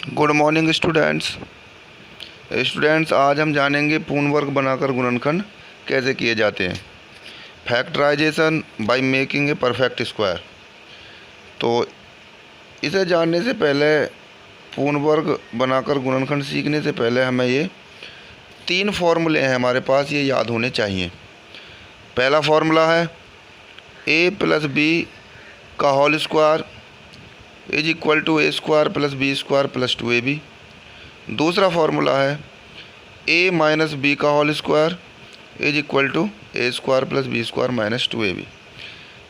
Good morning students. आज हम जानेंगे पूर्ण वर्ग बनाकर गुणनखंड कैसे किए जाते हैं। Factorisation by making a perfect square. तो इसे जानने से पहले, पूर्ण वर्ग बनाकर गुणनखंड सीखने से पहले हमें ये 3 फॉर्मूले हैं हमारे पास, ये याद होने चाहिए। पहला फॉर्मूला है a प्लस बी का whole square is equal to a square plus B square plus 2ab। दूसरा फार्मूला है a माइनस बी का whole square is equal to a square plus B square minus 2ab।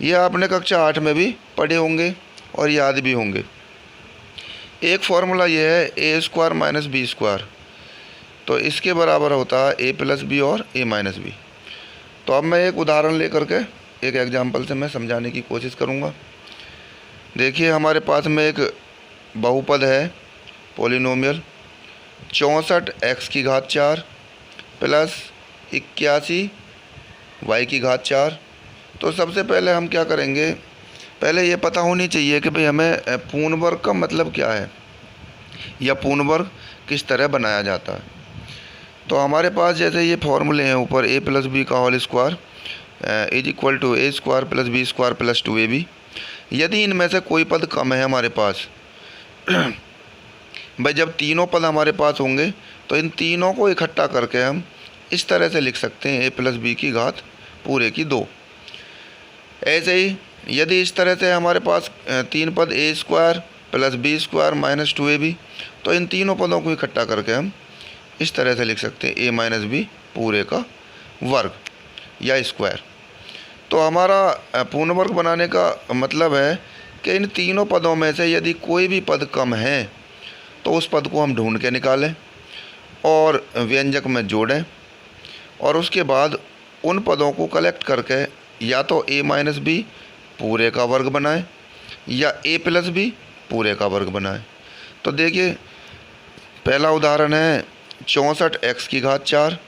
ये आपने कक्षा 8 में भी पढ़े होंगे और याद भी होंगे। एक फार्मूला ये है ए स्क्वायर माइनस बी स्क्वायर, तो इसके बराबर होता है ए प्लस बी और ए माइनस बी। तो अब मैं एक उदाहरण लेकर के एक एग्जाम्पल से मैं समझाने की कोशिश करूँगा। देखिए, हमारे पास में एक बहुपद है पॉलिनोमियल 64 x की घात 4 प्लस 81 y की घात 4। तो सबसे पहले हम क्या करेंगे, पहले ये पता होनी चाहिए कि भाई हमें पूर्ण वर्ग का मतलब क्या है या पूर्ण वर्ग किस तरह बनाया जाता है। तो हमारे पास जैसे ये फॉर्मूले हैं ऊपर, a प्लस बी का whole square is equal to a square plus B square plus 2ab। यदि इनमें से कोई पद कम है हमारे पास भाई जब तीनों पद हमारे पास होंगे तो इन तीनों को इकट्ठा करके हम इस तरह से लिख सकते हैं a प्लस बी की घात पूरे की 2। ऐसे ही यदि इस तरह से हमारे पास 3 पद a square plus B square minus 2ab, तो इन तीनों पदों को इकट्ठा करके हम इस तरह से लिख सकते हैं a माइनस बी पूरे का वर्ग या स्क्वायर। तो हमारा पूर्ण वर्ग बनाने का मतलब है कि इन तीनों पदों में से यदि कोई भी पद कम है तो उस पद को हम ढूंढ के निकालें और व्यंजक में जोड़ें, और उसके बाद उन पदों को कलेक्ट करके या तो a माइनस बी पूरे का वर्ग बनाएं या a प्लस बी पूरे का वर्ग बनाएं। तो देखिए, पहला उदाहरण है 64 x की घात 4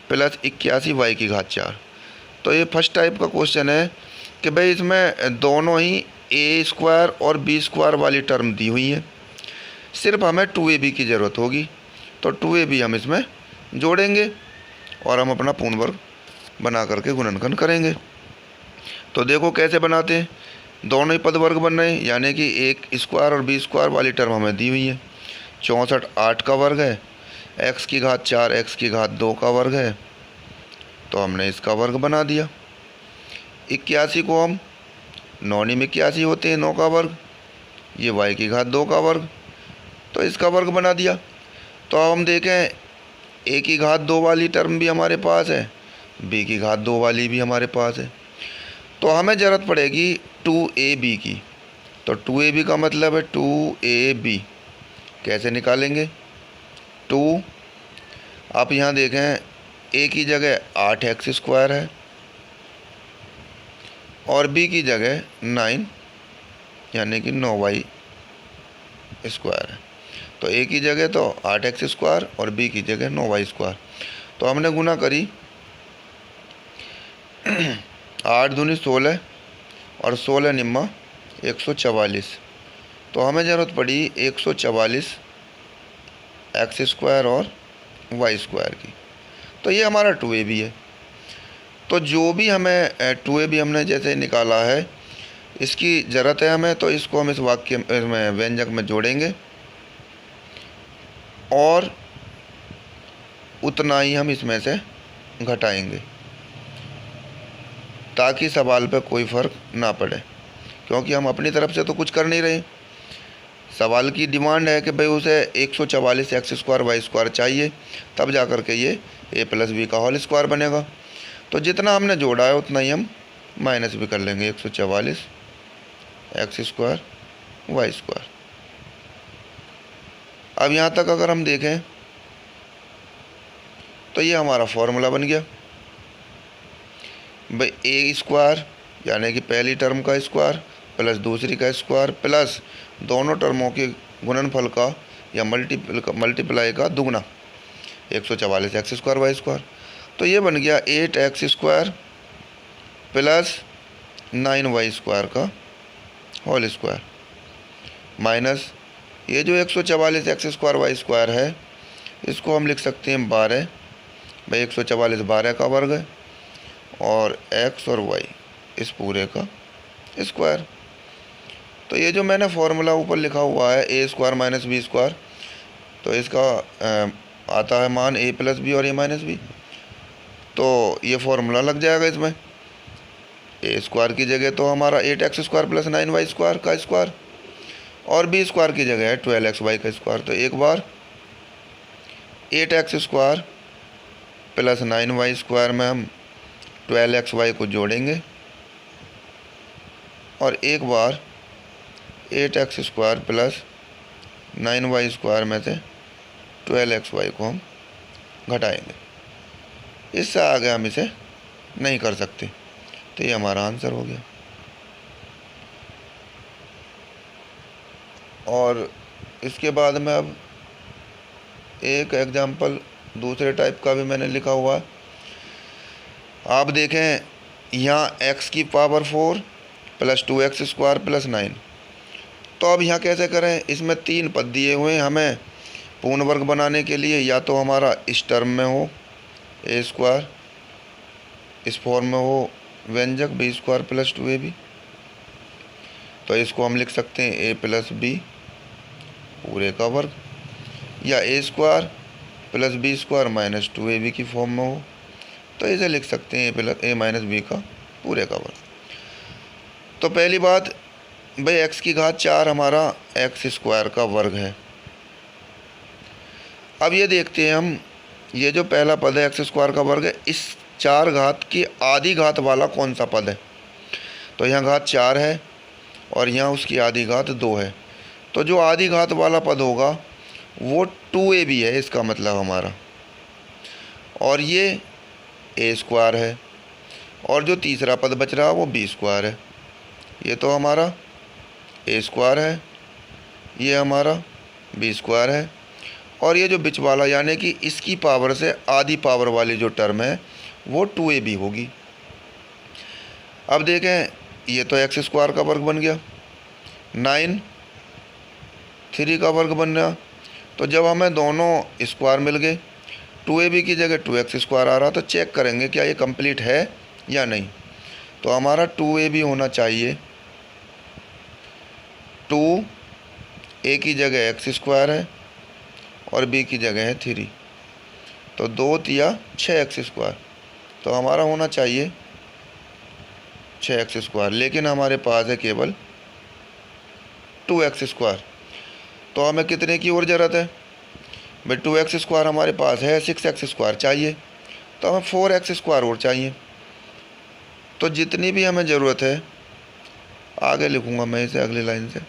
प्लस 81 y की घात 4। तो ये फर्स्ट टाइप का क्वेश्चन है कि भाई इसमें दोनों ही a स्क्वायर और बी स्क्वायर वाली टर्म दी हुई है, सिर्फ हमें 2ab की ज़रूरत होगी। तो 2ab हम इसमें जोड़ेंगे और हम अपना पूर्ण वर्ग बना करके गुणनखंड करेंगे। तो देखो कैसे बनाते हैं, दोनों ही पद वर्ग बन रहे हैं, यानी कि एक स्क्वायर और बी स्क्वायर वाली टर्म हमें दी हुई है। 64 8 का वर्ग है, x की घात 4 x की घात 2 का वर्ग है, तो हमने इसका वर्ग बना दिया। 81 को हम 9 में 81 होते हैं 9 का वर्ग, ये y की घात 2 का वर्ग, तो इसका वर्ग बना दिया। तो अब हम देखें a की घात 2 वाली टर्म भी हमारे पास है, b की घात 2 वाली भी हमारे पास है। तो हमें ज़रूरत पड़ेगी 2ab की। तो 2ab का मतलब है 2ab कैसे निकालेंगे। 2 आप यहाँ देखें a की जगह 8x स्क्वायर है और b की जगह 9 यानी कि 9y स्क्वायर है। तो a की जगह तो 8x स्क्वायर और b की जगह 9y स्क्वायर। तो हमने गुना करी 8 दूनी 16 और 16 निम्मा 144। तो हमें ज़रूरत पड़ी 144 x स्क्वायर और y स्क्वायर की। तो ये हमारा 2ab है। तो जो भी हमें 2ab हमने जैसे निकाला है, इसकी ज़रूरत है हमें, तो इसको हम इस वाक्य में व्यंजक में जोड़ेंगे और उतना ही हम इसमें से घटाएंगे ताकि सवाल पे कोई फ़र्क ना पड़े, क्योंकि हम अपनी तरफ से तो कुछ कर नहीं रहे। सवाल की डिमांड है कि भाई उसे 144 x स्क्वायर वाई स्क्वायर चाहिए, तब जा कर के ये a प्लस बी का होल स्क्वायर बनेगा। तो जितना हमने जोड़ा है उतना ही हम माइनस भी कर लेंगे, 144 x स्क्वायर वाई स्क्वायर। अब यहाँ तक अगर हम देखें तो ये हमारा फॉर्मूला बन गया भाई a स्क्वायर यानी कि पहली टर्म का स्क्वायर प्लस दूसरी का स्क्वायर प्लस दोनों टर्मों के गुणनफल का या मल्टीप्लाई का दुगना 144 x स्क्वायर वाई स्क्वायर। तो ये बन गया 8x square plus 9y square का होल स्क्वायर माइनस ये जो 144 एक्स स्क्वायर वाई स्क्वायर है, इसको हम लिख सकते हैं 12। भाई 144 12 का वर्ग है और एक्स और वाई इस पूरे का स्क्वायर। तो ये जो मैंने फॉर्मूला ऊपर लिखा हुआ है ए स्क्वायर माइनस बी स्क्वायर, तो इसका आता है मान ए प्लस बी और ए माइनस बी। तो ये फॉर्मूला लग जाएगा इसमें। ए स्क्वायर की जगह तो हमारा 8 x square plus 9 y square का स्क्वायर, और बी स्क्वायर की जगह है 12 एक्स वाई का स्क्वायर। तो एक बार 8 x square plus 9 y square में हम 12 एक्स वाई को जोड़ेंगे, और एक बार 8 x square plus 9 y square में से 12 एक्स वाई को हम घटाएंगे। इससे आगे हम इसे नहीं कर सकते। तो ये हमारा आंसर हो गया। और इसके बाद में अब एक एग्जाम्पल दूसरे टाइप का भी मैंने लिखा हुआ है। आप देखें यहाँ x की power 4 plus 2x square plus 9। तो अब यहाँ कैसे करें, इसमें 3 पद दिए हुए हैं हमें पूर्ण वर्ग बनाने के लिए। या तो हमारा इस टर्म में हो ए स्क्वायर, इस फॉर्म में हो व्यंजक बी स्क्वायर प्लस 2ab। तो इसको हम लिख सकते हैं ए प्लस बी पूरे का वर्ग, या A square plus B square minus 2ab की फॉर्म में हो तो इसे लिख सकते हैं ए प्लस ए माइनस बी का पूरे का वर्ग। तो पहली बात भाई एक्स की घात 4 हमारा एक्स स्क्वायर का वर्ग है। अब ये देखते हैं हम, ये जो पहला पद है एक्स स्क्वायर का वर्ग है, इस 4 घात की आधी घात वाला कौन सा पद है। तो यहाँ घात 4 है और यहाँ उसकी आधी घात 2 है। तो जो आधी घात वाला पद होगा वो 2ab है, इसका मतलब हमारा। और ये ए स्क्वायर है, और जो तीसरा पद बच रहा वो बी स्क्वायर है। ये तो हमारा ए स्क्वायर है, ये हमारा बी स्क्वायर है, और ये जो बीच वाला यानी कि इसकी पावर से आधी पावर वाली जो टर्म है वो 2ab होगी। अब देखें ये तो एक्स स्क्वायर का वर्ग बन गया, 9 3 का वर्ग बन गया। तो जब हमें दोनों स्क्वायर मिल गए, 2ab की जगह 2x स्क्वायर आ रहा, तो चेक करेंगे क्या ये कंप्लीट है या नहीं। तो हमारा 2ab होना चाहिए, 2a की जगह x स्क्वायर है और b की जगह है 3, तो 2 तिया 6x स्क्वायर। तो हमारा होना चाहिए 6x स्क्वायर, लेकिन हमारे पास है केवल 2x स्क्वायर। तो हमें कितने की और ज़रूरत है भाई, 2x स्क्वायर हमारे पास है, 6x स्क्वायर चाहिए, तो हमें 4x स्क्वायर और चाहिए। तो जितनी भी हमें ज़रूरत है, आगे लिखूँगा मैं इसे अगली लाइन से,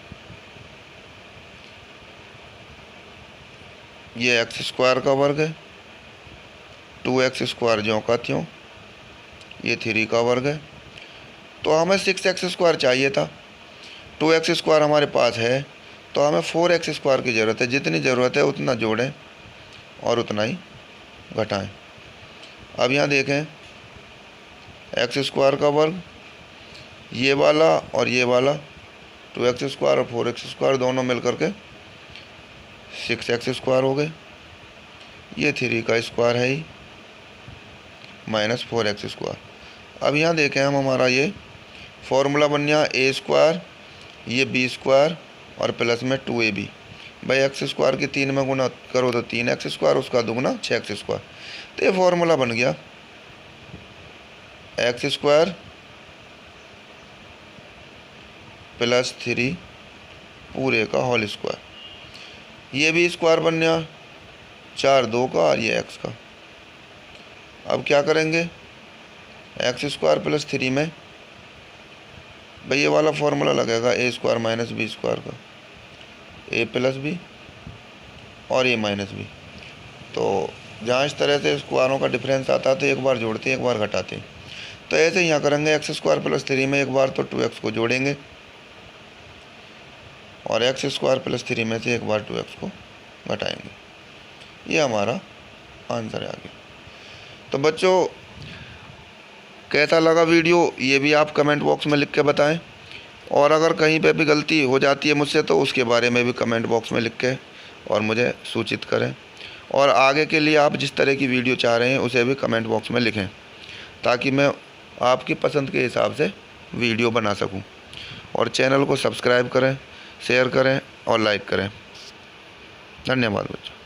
ये एक्स स्क्वायर का वर्ग है, 2x स्क्वायर ज्यों का त्यों, ये 3 का वर्ग है। तो हमें 6x स्क्वायर चाहिए था, 2x स्क्वायर हमारे पास है, तो हमें 4x स्क्वायर की ज़रूरत है। जितनी ज़रूरत है उतना जोड़ें और उतना ही घटाएं। अब यहाँ देखें एक्स स्क्वायर का वर्ग, ये वाला और ये वाला 2x स्क्वायर और 4x स्क्वायर दोनों मिल करके 6x स्क्वायर हो गए। ये 3 का स्क्वायर है ही, माइनस 4x स्क्वायर। अब यहाँ देखें हम, हमारा ये फॉर्मूला बन गया ए स्क्वायर, ये बी स्क्वायर और प्लस में 2ab। भाई एक्स स्क्वायर की 3 में गुना करो तो 3x स्क्वायर, उसका दुगना 6x स्क्वायर। तो ये फॉर्मूला बन गया एक्स स्क्वायर प्लस 3 पूरे का होल स्क्वायर। ये भी स्क्वायर बन गया 4 2 का और ये x का। अब क्या करेंगे, एक्स स्क्वायर प्लस 3 में भाई ये वाला फॉर्मूला लगेगा ए स्क्वायर माइनस बी स्क्वायर का, ए प्लस बी और ए माइनस बी। तो जहाँ इस तरह से स्क्वायरों का डिफरेंस आता है तो एक बार जोड़ते हैं एक बार घटाते हैं। तो ऐसे यहाँ करेंगे, एक्स स्क्वायर प्लस 3 में एक बार तो 2x को जोड़ेंगे और एक्स स्क्वायर प्लस 3 में से एक बार 2x को घटाएंगे। ये हमारा आंसर है आगे। तो बच्चों कैसा लगा वीडियो ये भी आप कमेंट बॉक्स में लिख के बताएं। और अगर कहीं पे भी गलती हो जाती है मुझसे तो उसके बारे में भी कमेंट बॉक्स में लिख के और मुझे सूचित करें। और आगे के लिए आप जिस तरह की वीडियो चाह रहे हैं उसे भी कमेंट बॉक्स में लिखें, ताकि मैं आपकी पसंद के हिसाब से वीडियो बना सकूं। और चैनल को सब्सक्राइब करें, शेयर करें और लाइक करें। धन्यवाद बच्चों।